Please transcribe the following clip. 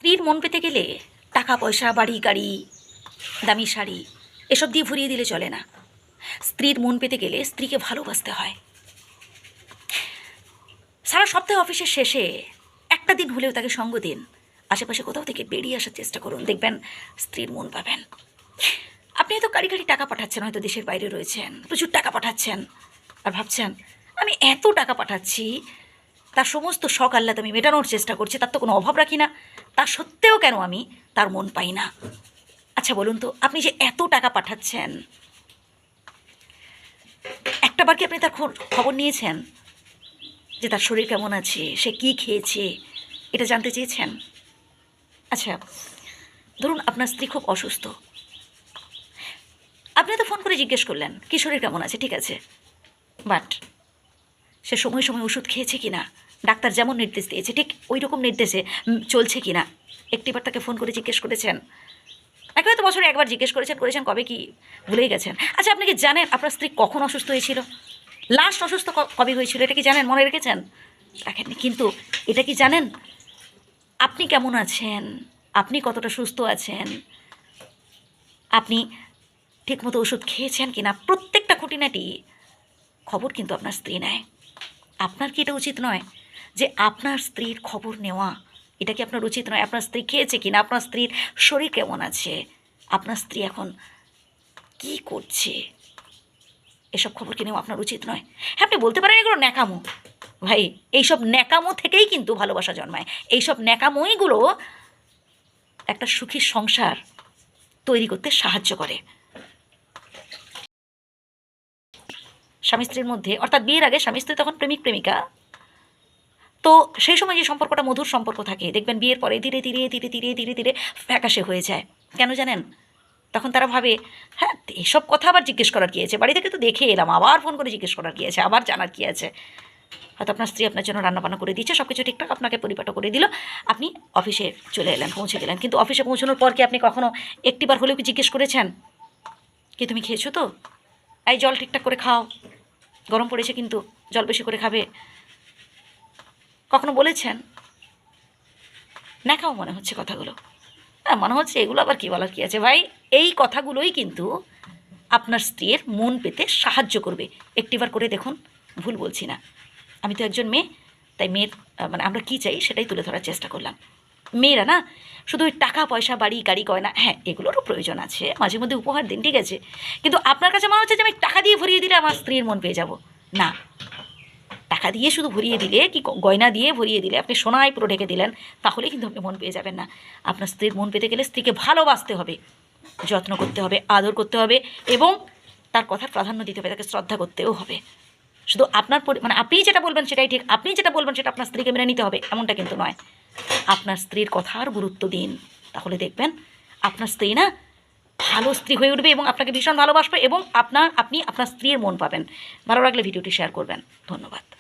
স্ত্রীর মন পেতে গেলে টাকা পয়সা, বাড়ি গাড়ি, দামি শাড়ি এসব দিয়ে ভরিয়ে দিলে চলে না। স্ত্রীর মন পেতে গেলে স্ত্রীকে ভালোবাসতে হয়। সারা সপ্তাহে অফিসের শেষে একটা দিন হলেও তাকে সঙ্গ দিন। আশেপাশে কোথাও থেকে বেরিয়ে আসার চেষ্টা করুন, দেখবেন স্ত্রীর মন পাবেন। আপনি হয়তো গাড়ি গাড়ি টাকা পাঠাচ্ছেন, হয়তো দেশের বাইরে রয়েছেন, প্রচুর টাকা পাঠাচ্ছেন, আর ভাবছেন আমি এত টাকা পাঠাচ্ছি, তার সমস্ত শখ আহ্লাদ আমি মেটানোর চেষ্টা করছি, তার তো কোনো অভাব রাখি না, তা সত্ত্বেও কেন আমি তার মন পাই না? আচ্ছা বলুন তো, আপনি যে এত টাকা পাঠাচ্ছেন, একটাবার কি আপনি তার খবর নিয়েছেন যে তার শরীর কেমন আছে, সে কী খেয়েছে, এটা জানতে চেয়েছেন? আচ্ছা ধরুন আপনার স্ত্রী খুব অসুস্থ, আপনি তো ফোন করে জিজ্ঞেস করলেন কি শরীর কেমন আছে, ঠিক আছে, বাট সে সময় সময় ওষুধ খেয়েছে কি না, ডাক্তার যেমন নির্দেশ দিয়েছে ঠিক ওই রকম নির্দেশে চলছে কি না, একটিবার তাকে ফোন করে জিজ্ঞেস করেছেন? একেবারে তো বছরে একবার জিজ্ঞেস করেছেন কবে কি ভুলেই গেছেন। আচ্ছা আপনি কি জানেন আপনার স্ত্রী কখন অসুস্থ হয়েছিল, লাস্ট অসুস্থ কবে হয়েছিল, এটা কি জানেন? মনে রেখেছেন? রাখেননি। কিন্তু এটা কি জানেন আপনি কেমন আছেন, আপনি কতটা সুস্থ আছেন, আপনি ঠিকমতো ওষুধ খেয়েছেন কি না, প্রত্যেকটা খুঁটিনাটি খবর কিন্তু আপনার স্ত্রী নেয়। আপনার কি এটা উচিত নয় যে আপনার স্ত্রীর খবর নেওয়া? এটা কি আপনার উচিত নয়? আপনার স্ত্রী খেয়েছে কি না, আপনার স্ত্রীর শরীর কেমন আছে, আপনার স্ত্রী এখন কি করছে, এসব খবর কি নেওয়া আপনার উচিত নয়? হ্যাঁ, আপনি বলতে পারেন এগুলো ন্যাকামো। ভাই, এইসব ন্যাকামো থেকেই কিন্তু ভালোবাসা জন্মায়। এইসব ন্যাকামোইগুলো একটা সুখী সংসার তৈরি করতে সাহায্য করে। স্বামী স্ত্রীর মধ্যে, অর্থাৎ বিয়ের আগে স্বামী স্ত্রী তখন প্রেমিক প্রেমিকা, তো সেই সময় যে সম্পর্কটা মধুর সম্পর্ক থাকে, দেখবেন বিয়ের পরে ধীরে ধীরে ধীরে ধীরে ধীরে ধীরে ফ্যাকাশে হয়ে যায়। কেন জানেন? তখন তারা ভাবে হ্যাঁ এসব কথা আবার জিজ্ঞেস করার কী আছে, বাড়ি থেকে তো দেখে এলাম, আবার ফোন করে জিজ্ঞেস করার কী আছে, আবার জানার কী আছে। হয়তো আপনার স্ত্রী আপনার জন্য রান্নাবান্না করে দিচ্ছে, সব কিছু ঠিকঠাক আপনাকে পরিপাটি করে দিল, আপনি অফিসে চলে এলেন, পৌঁছে গেলেন, কিন্তু অফিসে পৌঁছানোর পর কি আপনি কখনো একটিবার হলেও কি জিজ্ঞেস করেছেন কি তুমি খেয়েছো তো, এই জল ঠিকঠাক করে খাও, গরম পড়েছে কিন্তু জল বেশি করে খাবে, কখনো বলেছেন? ন্যাকাও মনে হচ্ছে কথাগুলো। হ্যাঁ, মনে হচ্ছে এগুলো আবার কী বলার কী আছে। ভাই, এই কথাগুলোই কিন্তু আপনার স্ত্রীর মন পেতে সাহায্য করবে। একটিবার করে দেখুন, ভুল বলছি না, আমি তো একজন মেয়ে, তাই মেয়ের মানে আমরা কী চাই সেটাই তুলে ধরার চেষ্টা করলাম। মেয়েরা না শুধু ওই টাকা পয়সা, বাড়ি গাড়ি, গয়না, হ্যাঁ এগুলোরও প্রয়োজন আছে, মাঝে মধ্যে উপহার দিন, ঠিক আছে, কিন্তু আপনার কাছে মনে হচ্ছে যে আমি টাকা দিয়ে ভরিয়ে দিলে আমার স্ত্রীর মন পেয়ে যাব না। টাকা দিয়ে শুধু ভরিয়ে দিলে কি, গয়না দিয়ে ভরিয়ে দিলে, আপনি সোনায় পুরো ঢেকে দিলেন, তাহলে কিন্তু আপনি মন পেয়ে যাবেন না। আপনার স্ত্রীর মন পেতে গেলে স্ত্রীকে ভালোবাসতে হবে, যত্ন করতে হবে, আদর করতে হবে, এবং তার কথার প্রাধান্য দিতে হবে, তাকে শ্রদ্ধা করতেও হবে। শুধু আপনার মানে আপনি যেটা বলবেন সেটাই ঠিক, আপনি যেটা বলবেন সেটা আপনার স্ত্রীকে মেনে নিতে হবে এমনটা কিন্তু নয়। আপনার স্ত্রীর কথার গুরুত্ব দিন, তাহলে দেখবেন আপনার স্ত্রী না ভালো স্ত্রী হয়ে উঠবে এবং আপনাকে ভীষণ ভালোবাসবে, এবং আপনি আপনার স্ত্রীর মন পাবেন। ভালো লাগলে ভিডিওটি শেয়ার করবেন। ধন্যবাদ।